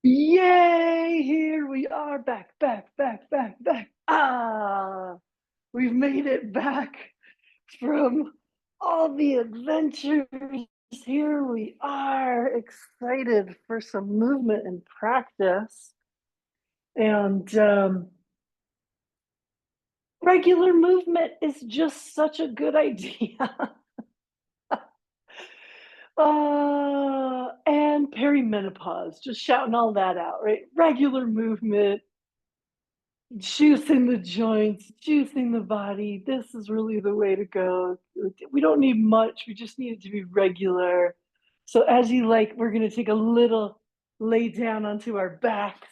Yay! Here we are back. We've made it back from all the adventures. Here we are, excited for some movement and practice. And regular movement is just such a good idea. And perimenopause, just shouting all that out, right? Regular movement, juicing the joints, juicing the body. This is really the way to go. We don't need much. We just need it to be regular. So as you like, we're going to take a little lay down onto our backs.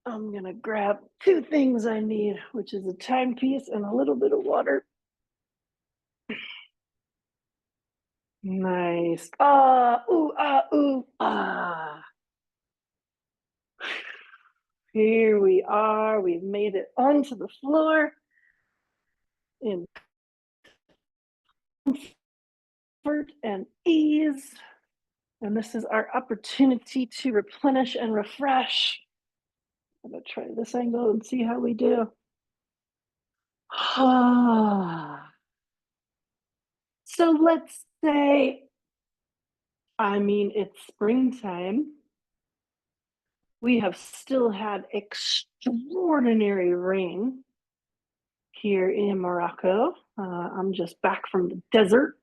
I'm going to grab two things I need, which is a timepiece and a little bit of water. Nice. Ah. Here we are. We've made it onto the floor in comfort and ease. And this is our opportunity to replenish and refresh. I'm going to try this angle and see how we do. So let's say, it's springtime. We have still had extraordinary rain here in Morocco. I'm just back from the desert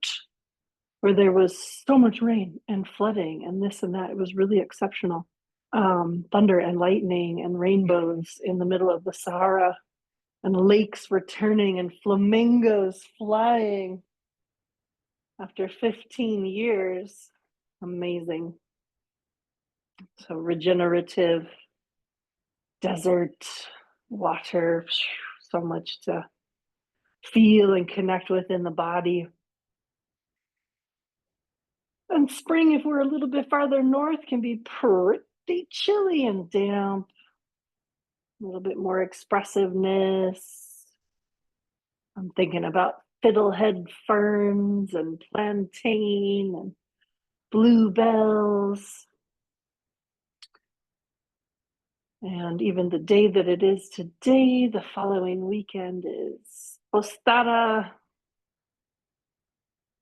where there was so much rain and flooding and this and that. It was really exceptional. Thunder and lightning and rainbows in the middle of the Sahara, and lakes returning and flamingos flying after 15 years. Amazing. So regenerative desert water, so much to feel and connect with in the body. And spring, if we're a little bit farther north, can be pretty chilly and damp. A little bit more expressiveness. I'm thinking about fiddlehead ferns and plantain and bluebells. And even the day that it is today, the following weekend is Postada.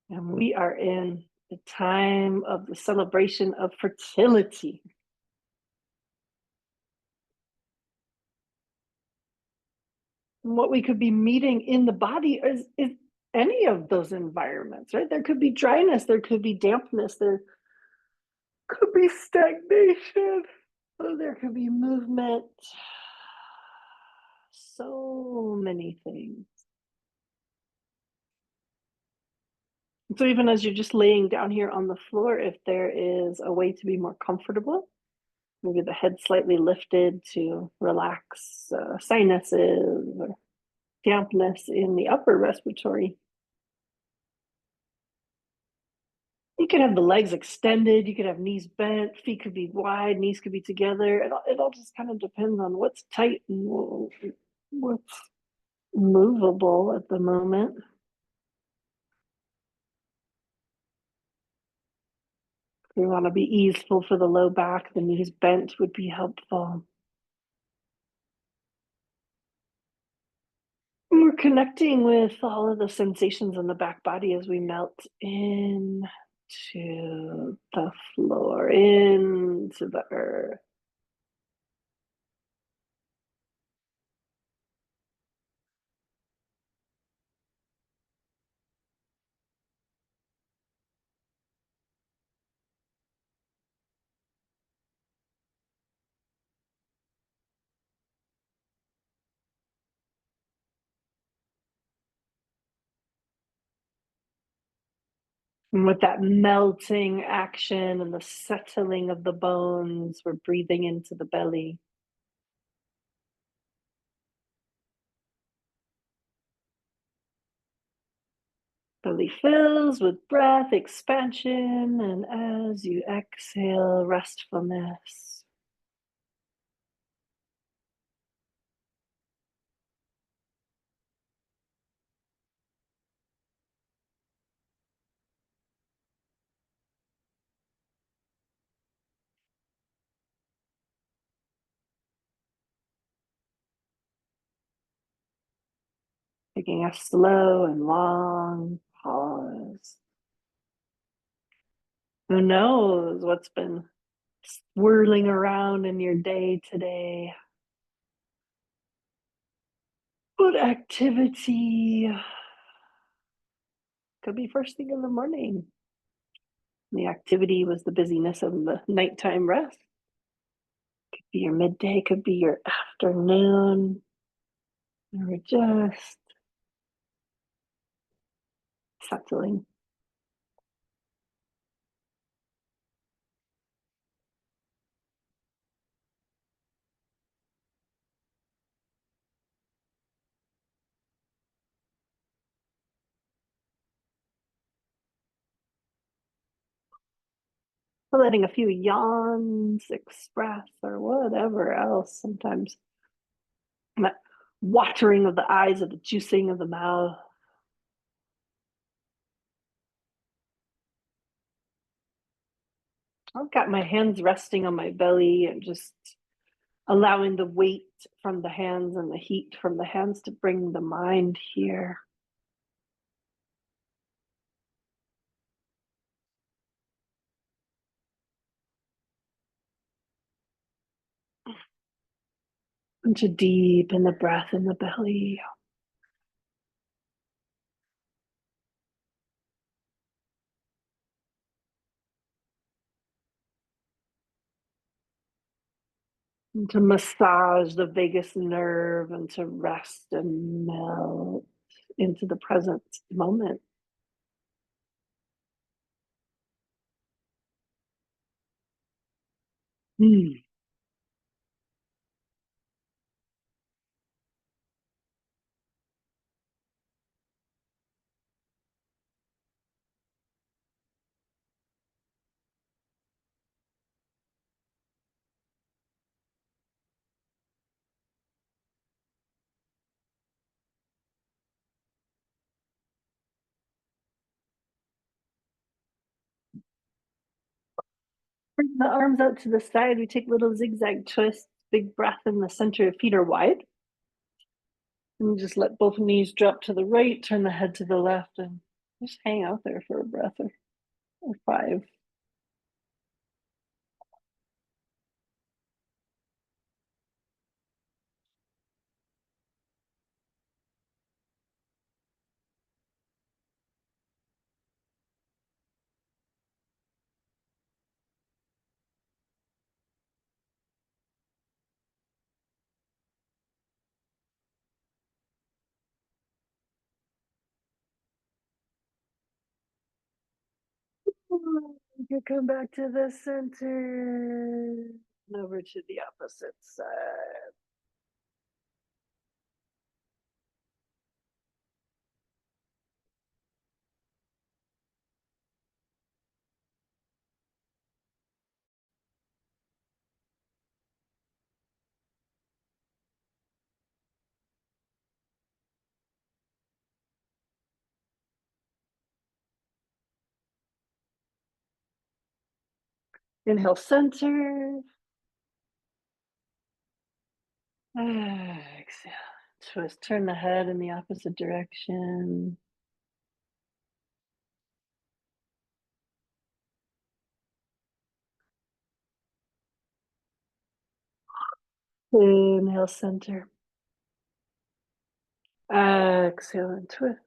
And we are in the time of the celebration of fertility. And what we could be meeting in the body is any of those environments, right? There could be dryness, there could be dampness, there could be stagnation, there could be movement. So many things. So even as you're just laying down here on the floor, if there is a way to be more comfortable, maybe the head slightly lifted to relax sinuses or dampness in the upper respiratory. You could have the legs extended, you could have knees bent, feet could be wide, knees could be together. It all just kind of depends on what's tight and what's movable at the moment. If we want to be easeful for the low back, the knees bent would be helpful. We're connecting with all of the sensations in the back body as we melt into the floor, into the earth. And with that melting action and the settling of the bones, we're breathing into the belly. Belly fills with breath, expansion, and as you exhale, restfulness. Taking a slow and long pause. Who knows what's been swirling around in your day today? What activity could be first thing in the morning? The activity was the busyness of the nighttime rest. Could be your midday, could be your afternoon. We're just settling. Letting a few yawns express or whatever else. Sometimes that watering of the eyes or the juicing of the mouth. I've got my hands resting on my belly and just allowing the weight from the hands and the heat from the hands to bring the mind here. And to deepen the breath in the belly. And to massage the vagus nerve and to rest and melt into the present moment. Mm. Bring the arms out to the side. We take little zigzag twists, big breath in the center. Feet are wide. And just let both knees drop to the right, turn the head to the left, and just hang out there for a breath or five. You can come back to the center and over to the opposite side. Inhale, center. Exhale. Twist. Turn the head in the opposite direction. Inhale, center. Exhale and twist.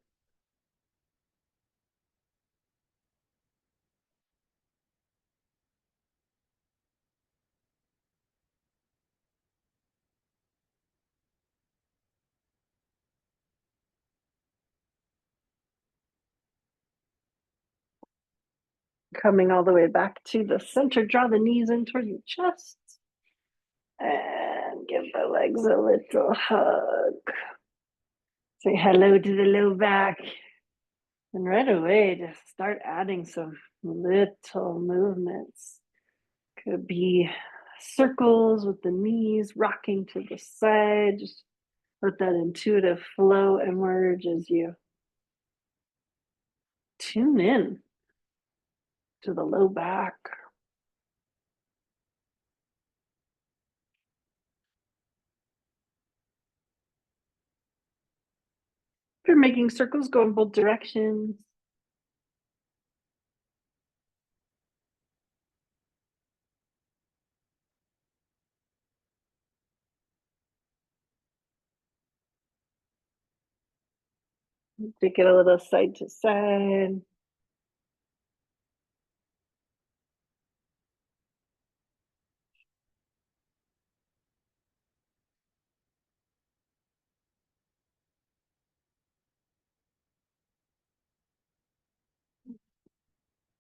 Coming all the way back to the center. Draw the knees in toward your chest. And give the legs a little hug. Say hello to the low back. And right away, just start adding some little movements. Could be circles with the knees rocking to the side. Just let that intuitive flow emerge as you tune in to the low back. You're making circles go in both directions. Take it a little side to side.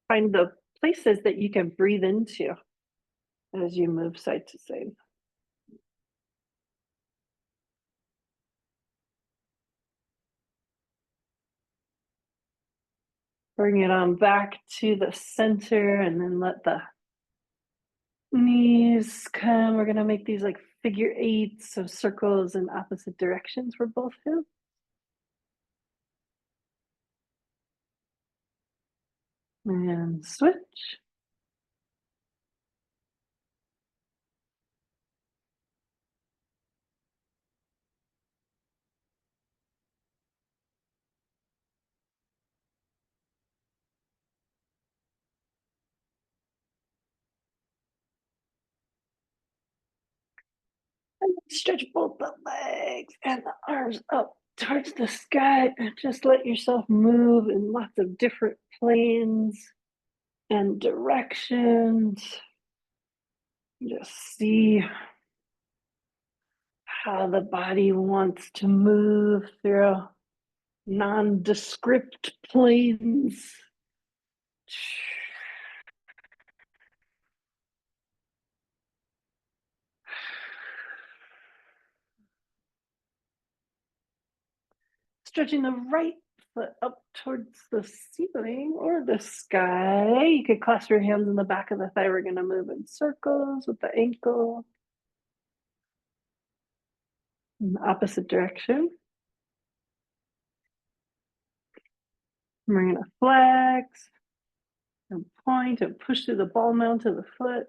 Find the places that you can breathe into as you move side to side. Bring it on back to the center and then let the knees come. We're going to make these like figure eights, so circles in opposite directions for both hips. And switch. And stretch both the legs and the arms up towards the sky and just let yourself move in lots of different planes and directions. Just see how the body wants to move through nondescript planes. Stretching the right foot up towards the ceiling or the sky. You could clasp your hands in the back of the thigh. We're going to move in circles with the ankle in the opposite direction. We're going to flex and point and push through the ball mound to the foot.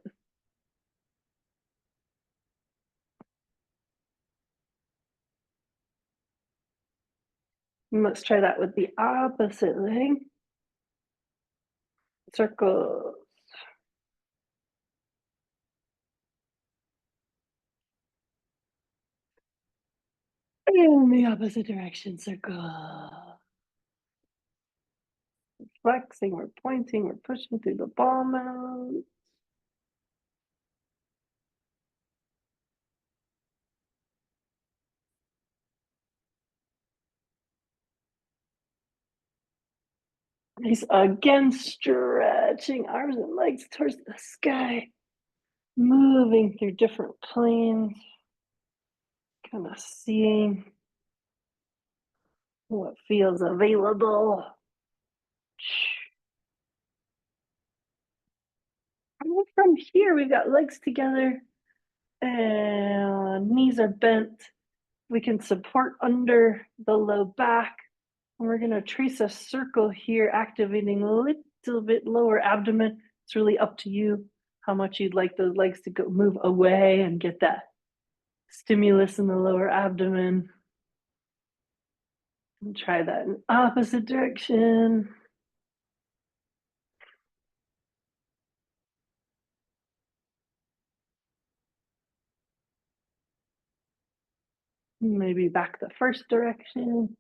And let's try that with the opposite leg. Circles. In the opposite direction, circle. Flexing, we're pointing, we're pushing through the ball mound. Nice. Again, stretching arms and legs towards the sky, moving through different planes, kind of seeing what feels available. And from here, we've got legs together and knees are bent. We can support under the low back. And we're going to trace a circle here, activating a little bit lower abdomen. It's really up to you how much you'd like those legs to go move away and get that stimulus in the lower abdomen. And try that in opposite direction. Maybe back the first direction.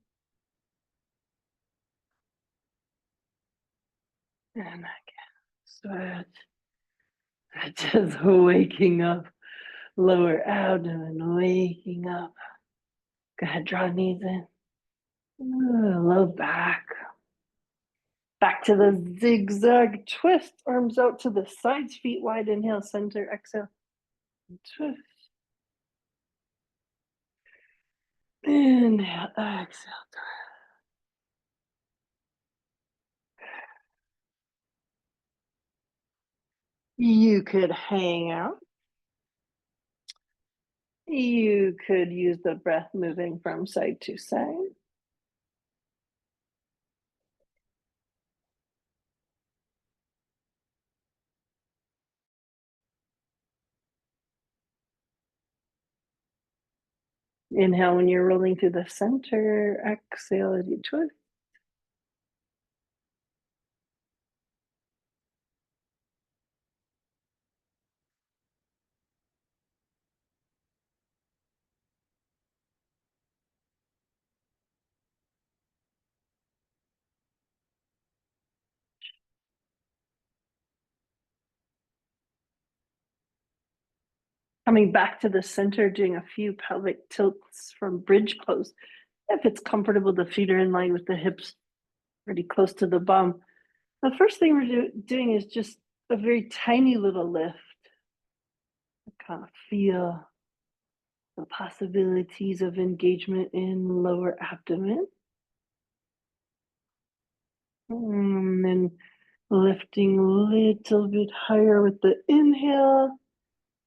And again, switch. Just waking up, lower abdomen, waking up. Go ahead, draw knees in. Low back. Back to the zigzag twist. Arms out to the sides, feet wide. Inhale, center, exhale. Twist. Inhale, exhale. You could hang out. You could use the breath moving from side to side. Inhale when you're rolling through the center. Exhale as you twist. Coming back to the center, doing a few pelvic tilts from bridge pose. If it's comfortable, the feet are in line with the hips, pretty close to the bum. The first thing we're doing is just a very tiny little lift. Kind of feel the possibilities of engagement in lower abdomen. And then lifting a little bit higher with the inhale.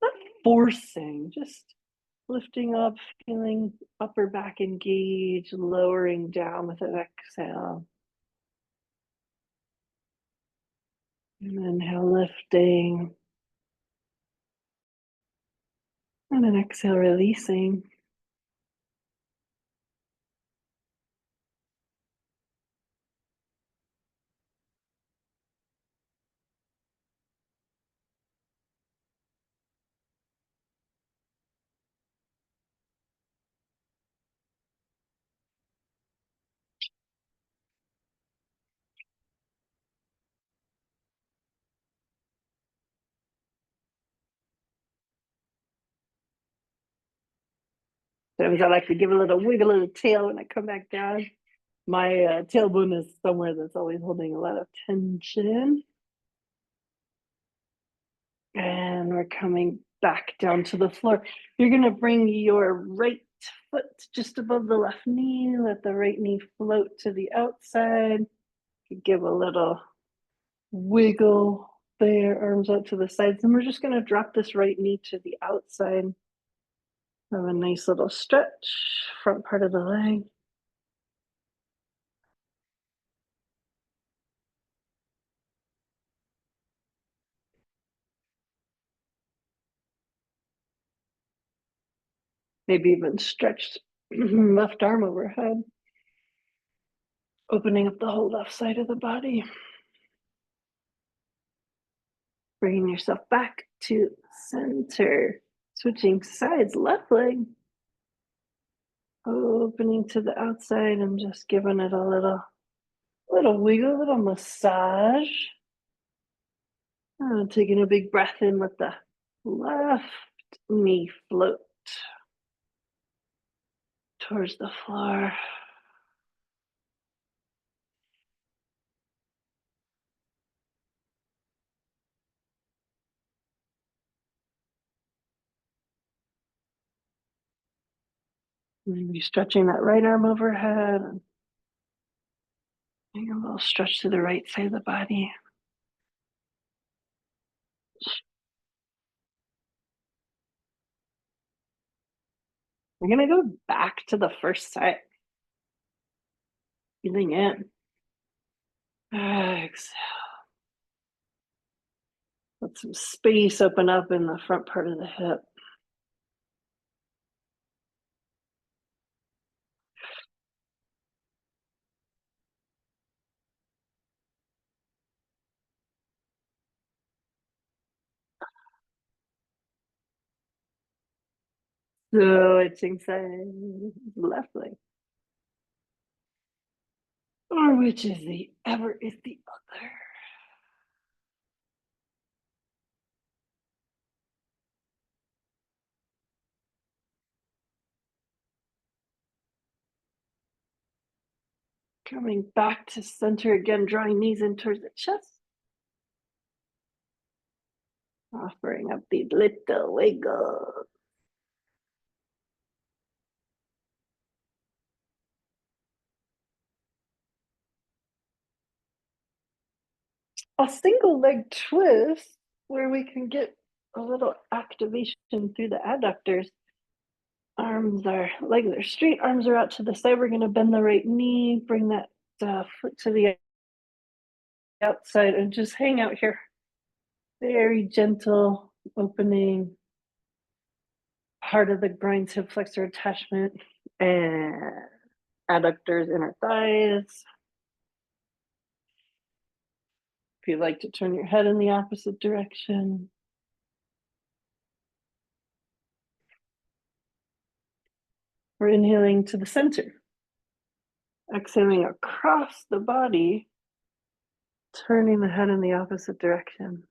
Not forcing, just lifting up, feeling upper back engaged, lowering down with an exhale. And inhale, lifting. And then exhale, releasing. Sometimes I like to give a little wiggle of the tail when I come back down. My tailbone is somewhere that's always holding a lot of tension. And we're coming back down to the floor. You're going to bring your right foot just above the left knee. Let the right knee float to the outside. Give a little wiggle there, arms out to the sides. And we're just going to drop this right knee to the outside. Have a nice little stretch, front part of the leg. Maybe even stretched left arm overhead, opening up the whole left side of the body. Bringing yourself back to center. Switching sides, left leg. Opening to the outside and just giving it a little wiggle, a little massage. Taking a big breath in, let the left knee float towards the floor. Maybe stretching that right arm overhead and a little stretch to the right side of the body. We're going to go back to the first side. Breathing in. Exhale. Let some space open up in the front part of the hip. Switching sides, left leg. Or which is the other. Coming back to center again, drawing knees in towards the chest. Offering up these little wiggles. A single leg twist where we can get a little activation through the adductors. Legs are straight, arms are out to the side. We're going to bend the right knee, bring that foot to the outside and just hang out here. Very gentle opening. Heart of the groins, hip flexor attachment, and adductors, inner thighs. If you like to turn your head in the opposite direction. We're inhaling to the center. Exhaling across the body, turning the head in the opposite direction.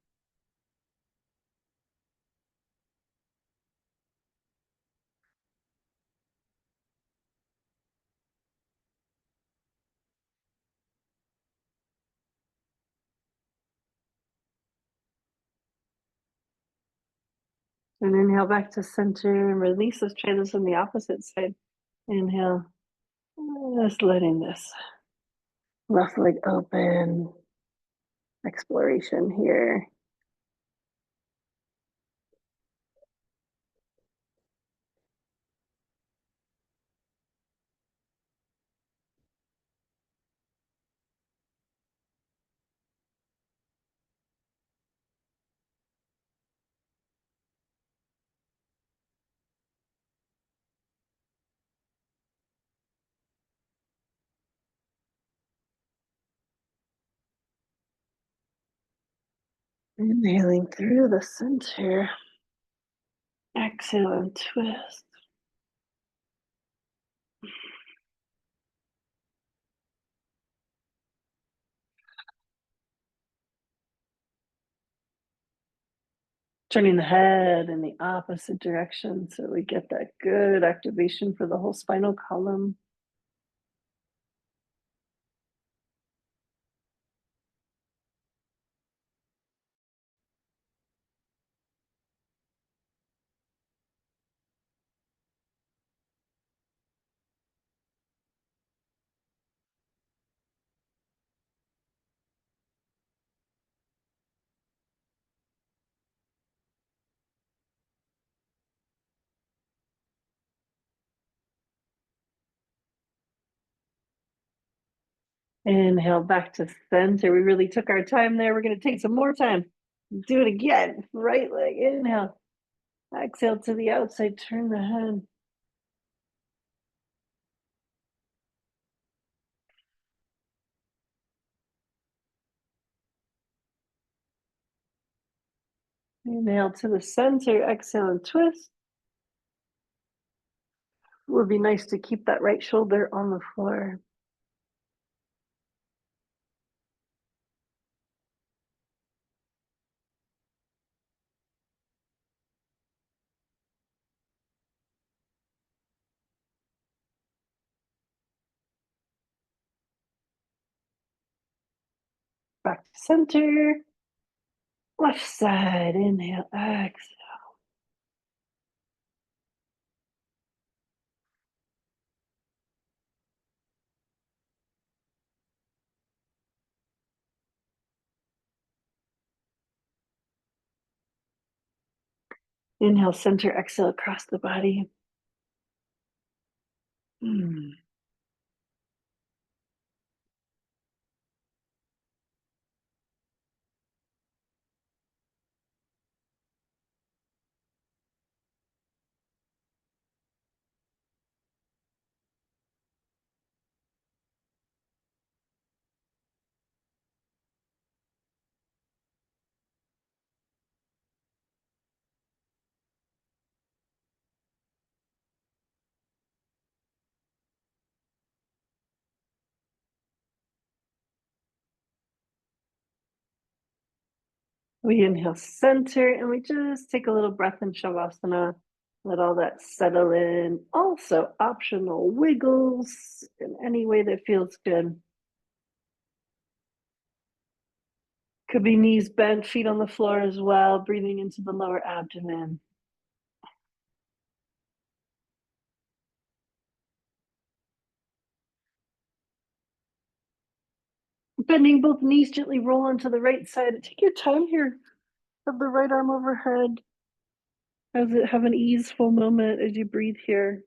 And inhale back to center and release. Let's try this on the opposite side. Inhale, just letting this left leg open. Exploration here. Inhaling through the center. Exhale and twist. Turning the head in the opposite direction so we get that good activation for the whole spinal column. Inhale back to center. We really took our time there. We're going to take some more time. Do it again. Right leg. Inhale. Exhale to the outside. Turn the head. Inhale to the center. Exhale and twist. It would be nice to keep that right shoulder on the floor. Back to center. Left side. Inhale. Exhale. Inhale, center, exhale across the body. We inhale center and we just take a little breath in Shavasana. Let all that settle in. Also, optional wiggles in any way that feels good. Could be knees bent, feet on the floor as well, breathing into the lower abdomen. Bending both knees, gently roll onto the right side. Take your time here. Have the right arm overhead. Have an easeful moment as you breathe here.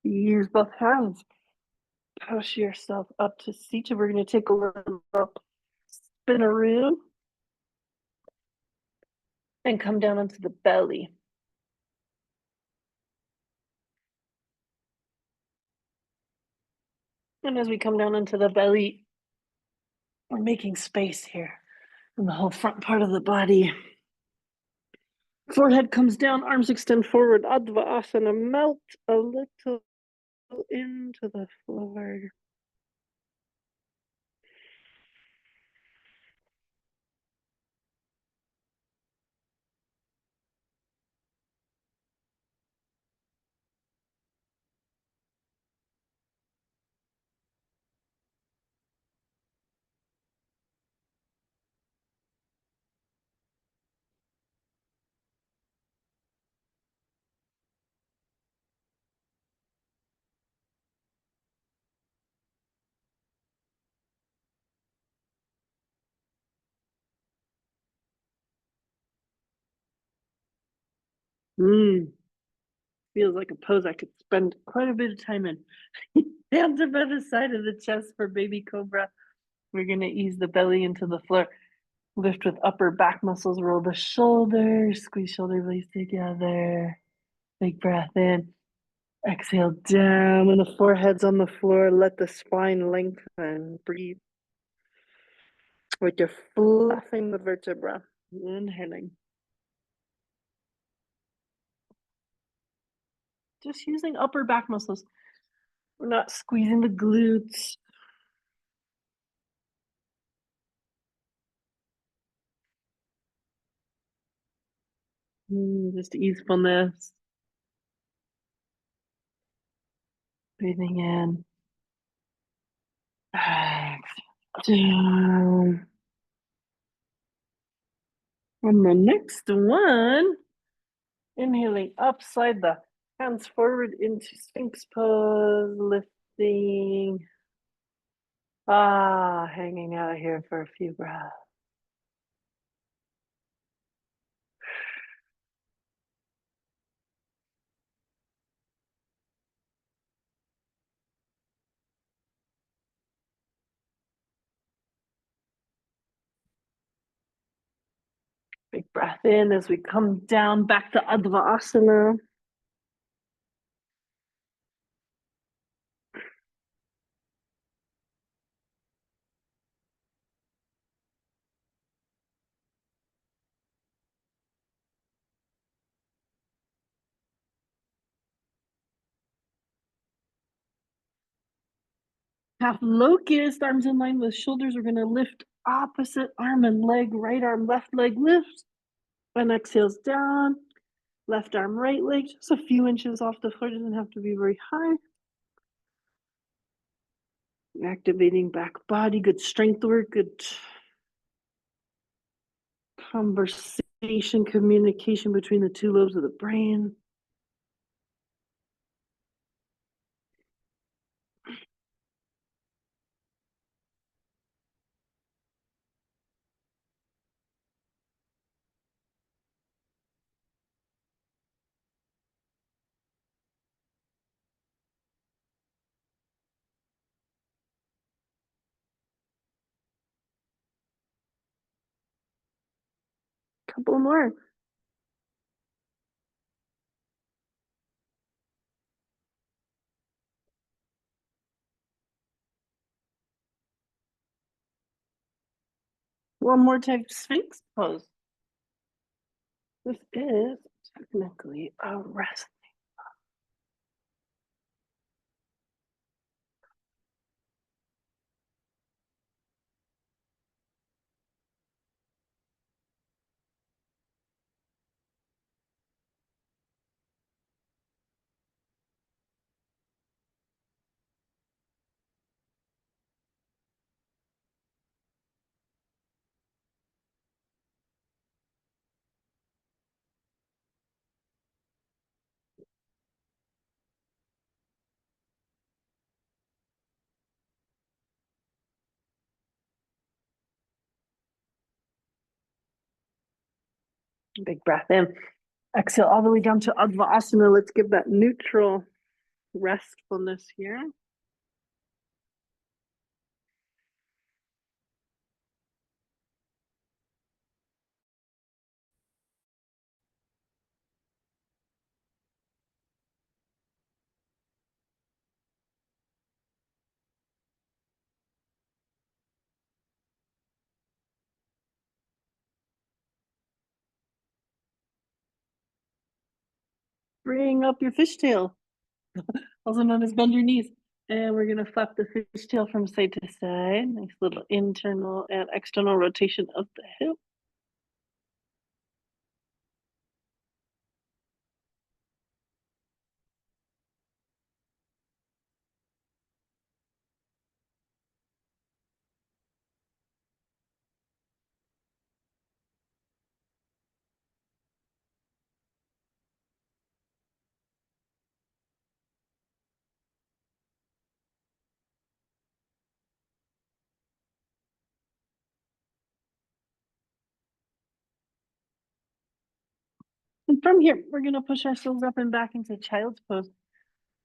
Use both hands. Push yourself up to seated. We're going to take a little spinaroo and come down onto the belly. And as we come down into the belly, we're making space here in the whole front part of the body. Forehead comes down, arms extend forward. Adva Asana, melt a little into the floor. Feels like a pose I could spend quite a bit of time in. Hands are by the side of the chest for baby cobra. We're going to ease the belly into the floor. Lift with upper back muscles. Roll the shoulders. Squeeze shoulder blades together. Big breath in. Exhale down. When the forehead's on the floor, let the spine lengthen. Breathe. Like you're fluffing the vertebra. Inhaling. Just using upper back muscles. We're not squeezing the glutes. Just easefulness. Breathing in. Down. And the next one, inhaling up, slide the hands forward into Sphinx pose, lifting. Hanging out here for a few breaths. Big breath in as we come down back to Adva Asana. Half locust, arms in line with shoulders. We're going to lift opposite arm and leg, right arm, left leg lifts. And exhales down. Left arm, right leg, just a few inches off the floor. Doesn't have to be very high. Activating back body, good strength work, good conversation, communication between the two lobes of the brain. Couple more. One more type Sphinx pose. This is technically a rest. Big breath in. Exhale all the way down to Adva Asana. Let's give that neutral. restfulness here. Bring up your fishtail, also known as bend your knees. And we're gonna flap the fishtail from side to side. Nice little internal and external rotation of the hip. And from here, we're gonna push ourselves up and back into child's pose.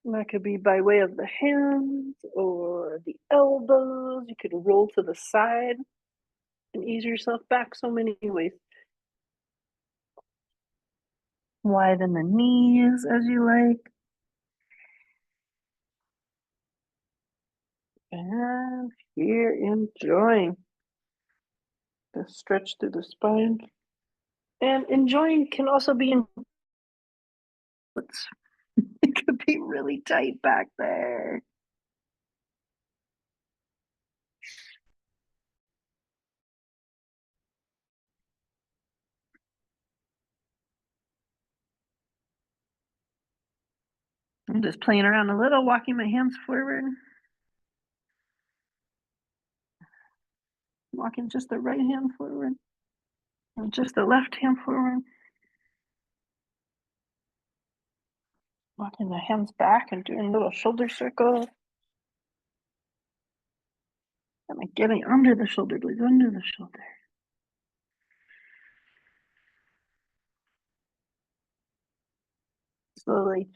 And that could be by way of the hands or the elbows. You could roll to the side and ease yourself back so many ways. Widen the knees as you like. And here, enjoying the stretch through the spine. And enjoying can also be in it could be really tight back there. I'm just playing around a little, walking my hands forward. Walking just the right hand forward. And just the left hand forward. Walking the hands back and doing little shoulder circles. And like getting under the shoulder blades, under the shoulder. Slowly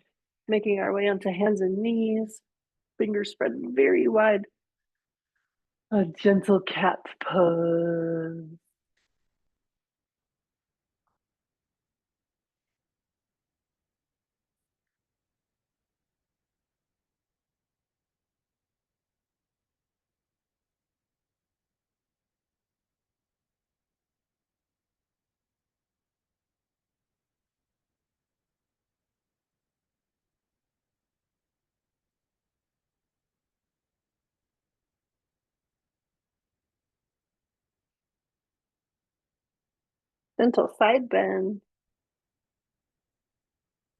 making our way onto hands and knees. Fingers spread very wide. A gentle cat pose. Gentle side bend.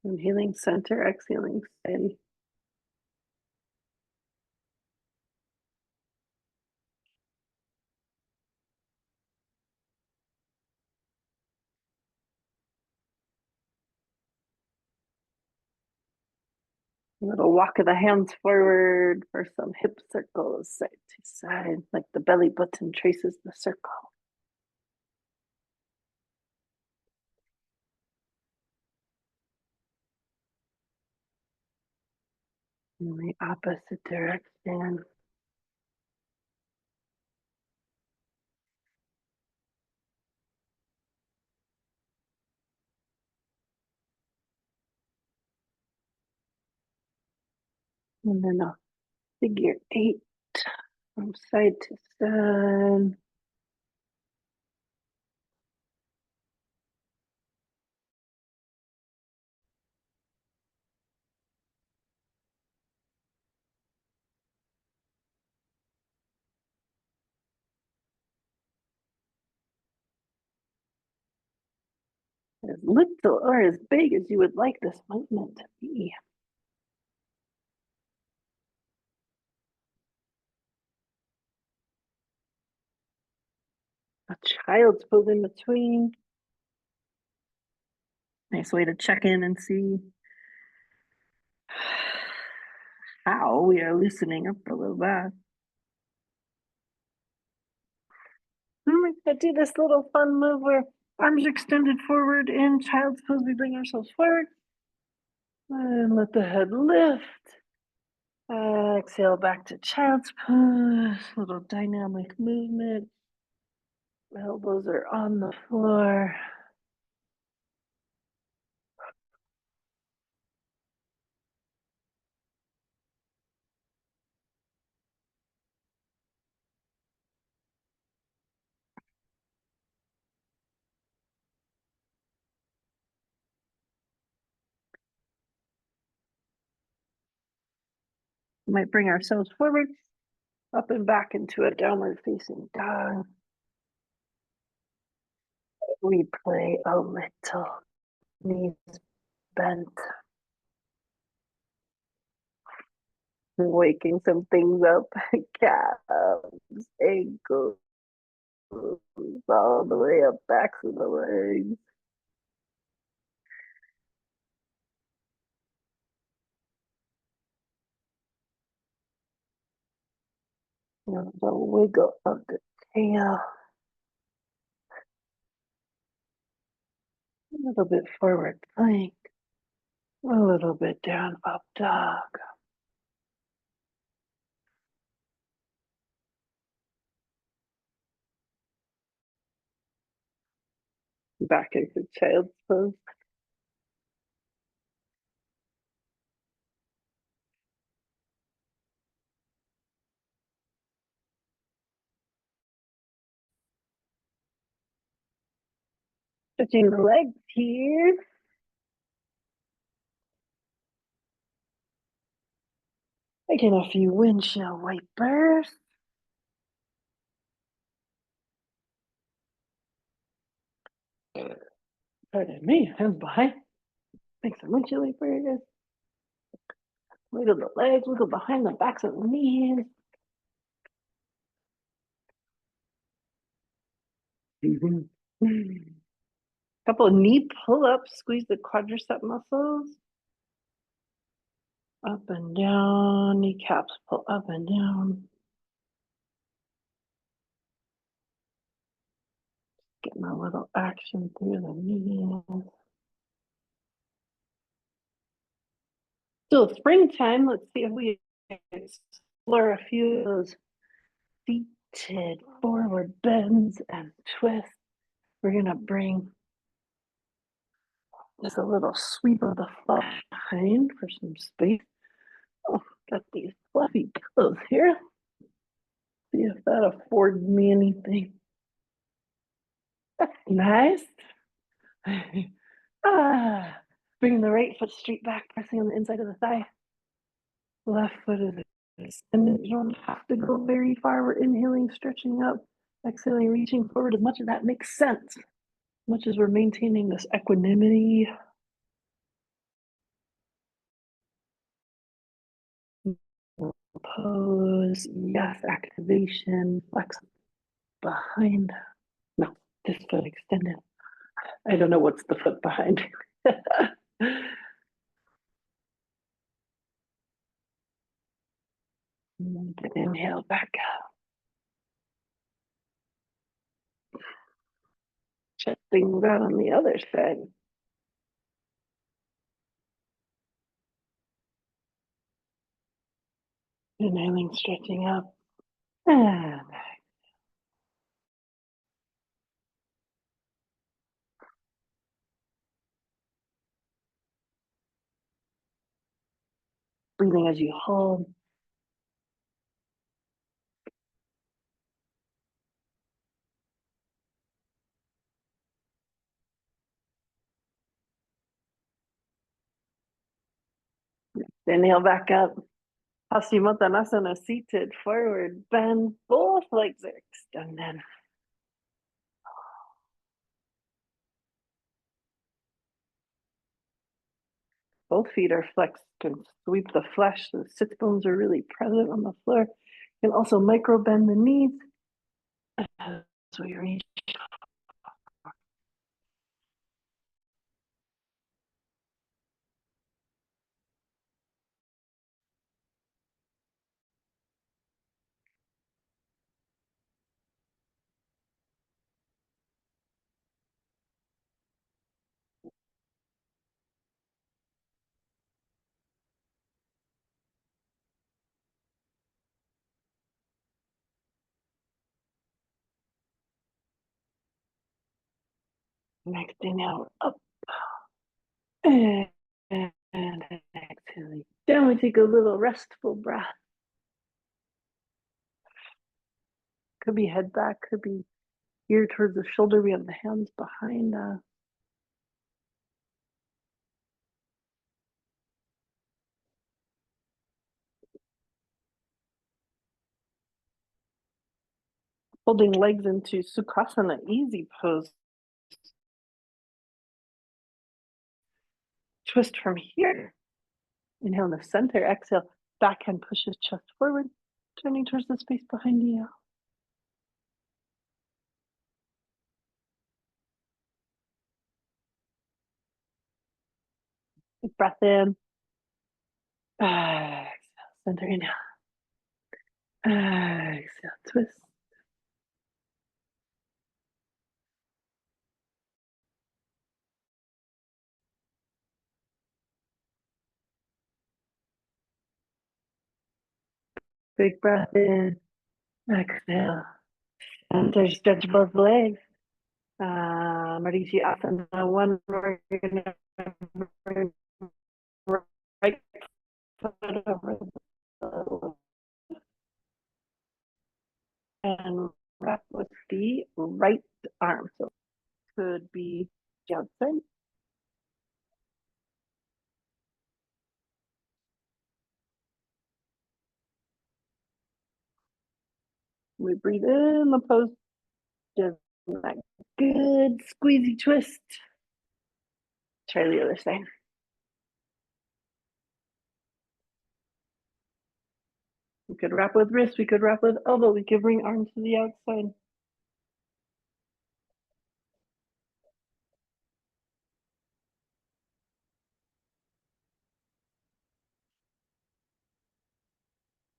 Inhaling center, exhaling side. A little walk of the hands forward for some hip circles, side to side, like the belly button traces the circle. In the opposite direction. And then a figure 8 from side to side. As little or as big as you would like this movement to be. A child's pose in between. Nice way to check in and see how we are loosening up a little bit. We're gonna do this little fun move where arms extended forward in child's pose. We bring ourselves forward and let the head lift. Exhale back to child's pose. Little dynamic movement. Elbows are on the floor. We might bring ourselves forward, up and back into a downward facing dog. We play a little knees bent, waking some things up. Calves, ankles, all the way up, backs of the legs. The wiggle of the tail. A little bit forward plank. A little bit down, up dog. Back into child's pose. Stretching the legs here. Taking a few windshield wipers. Pardon me, hands behind. Make some windshield wipers. Wiggle the legs, wiggle behind the backs of the knees. Couple of knee pull-ups, squeeze the quadricep muscles. Up and down, kneecaps pull up and down. Getting a little action through the knees. Still springtime. Let's see if we explore a few of those seated forward bends and twists. We're going to bring just a little sweep of the flush behind for some space. Oh, got these fluffy pillows here. See if that affords me anything. Nice. Bring the right foot straight back, pressing on the inside of the thigh. Left foot is extended. You don't have to go very far. We're inhaling, stretching up, exhaling, reaching forward as much as that makes sense. As much as we're maintaining this equanimity. Pose, yes, activation, flex behind. No, this foot extended. I don't know what's the foot behind. Inhale back up. Check things out on the other side. Inhaling, stretching up. And breathing as you hold. Inhale back up. Paschimottanasana, seated forward bend. Both legs are extended. Both feet are flexed. Can sweep the flesh. The sits bones are really present on the floor. You can also micro bend the knees as we reach. Connecting out up and exhaling down. We take a little restful breath. Could be head back, could be ear towards the shoulder. We have the hands behind us. Holding legs into Sukhasana, easy pose. Twist from here. Inhale in the center, exhale, backhand pushes chest forward, turning towards the space behind you. Big breath in. Exhale, center, inhale. Exhale, twist. Big breath in. Exhale. Center, stretch both legs. Marishi Asana 1. We're going to bring right foot over the and wrap with the right arm. So could be the outside. We breathe in the pose. Just that good squeezy twist. Try the other side. We could wrap with wrist, we could wrap with elbow, we could bring arms to the outside.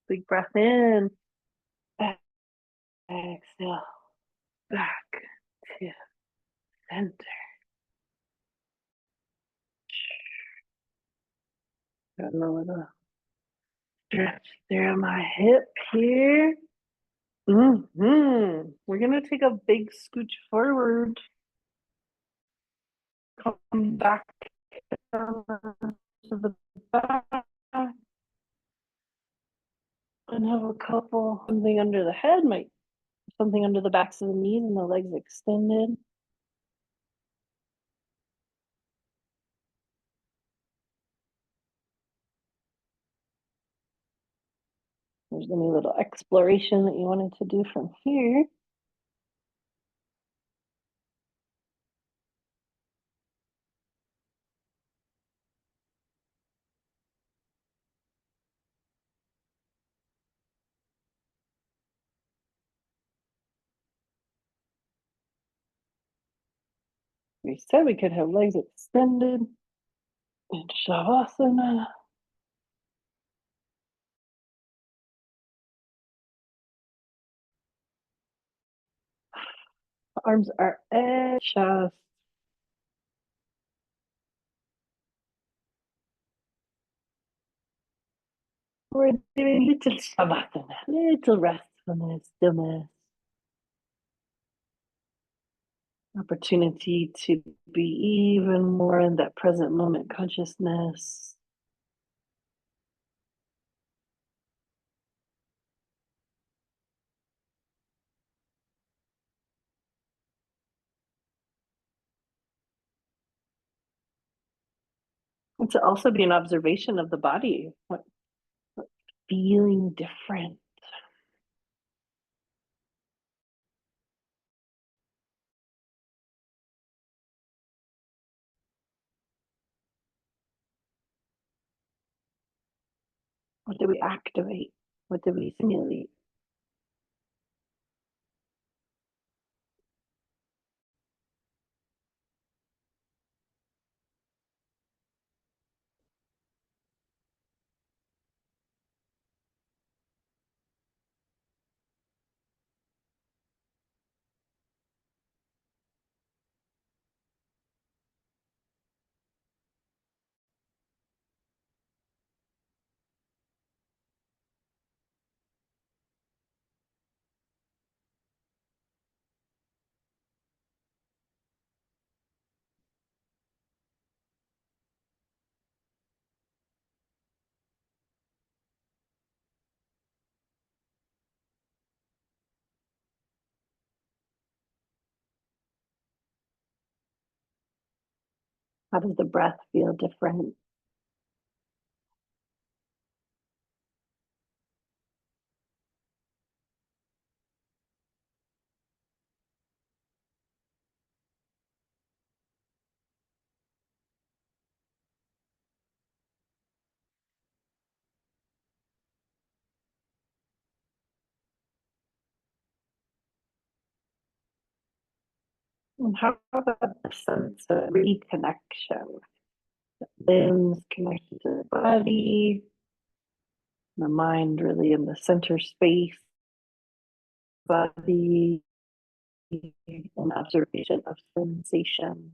Big breath in. Exhale. Back to center. Got a little stretch through my hip here. We're going to take a big scooch forward. Come back down to the back. And have a couple, something under the head, might something under the backs of the knees and the legs extended. There's any little exploration that you wanted to do from here. We said we could have legs extended in Shavasana. Arms are at chest. We're doing little Shavasana, little restfulness, stillness. Opportunity to be even more in that present moment consciousness. And to also be an observation of the body, what feeling different. What do we activate? What do we simulate? How does the breath feel different? And how about the sense of reconnection? Limbs connected to the body, the mind really in the center space, body, and observation of sensation.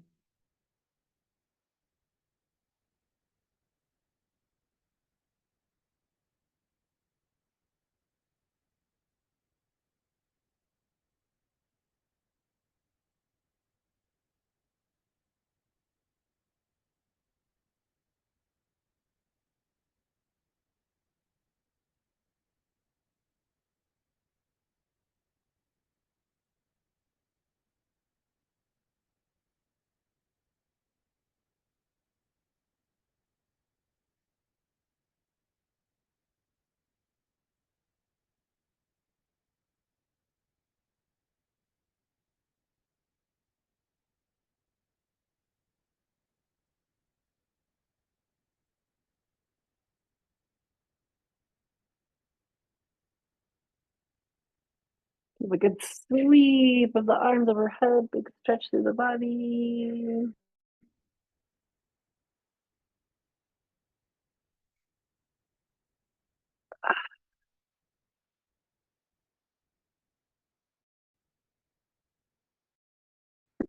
Give a good sweep of the arms overhead, big stretch through the body.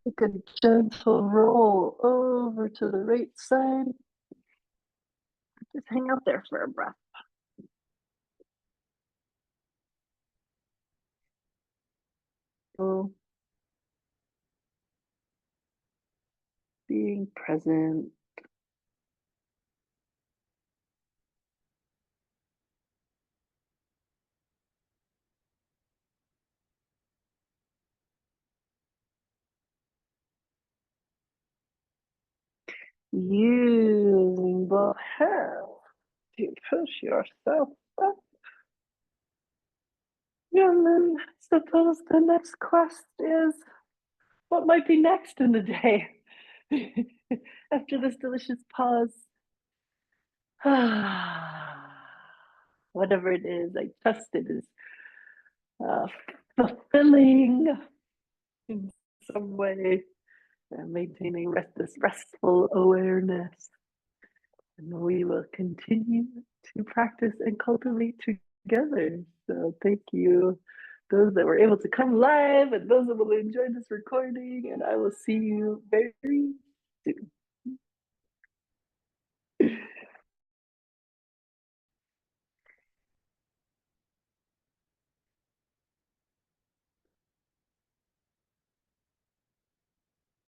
Take a gentle roll over to the right side. Just hang out there for a breath. So being present. Using both hands to push yourself up. And then suppose the next quest is what might be next in the day. After this delicious pause. Whatever it is, I trust it is uh, fulfilling in some way, maintaining this restful awareness. And we will continue to practice and cultivate together. So thank you, those that were able to come live and those that will enjoy this recording. And I will see you very soon.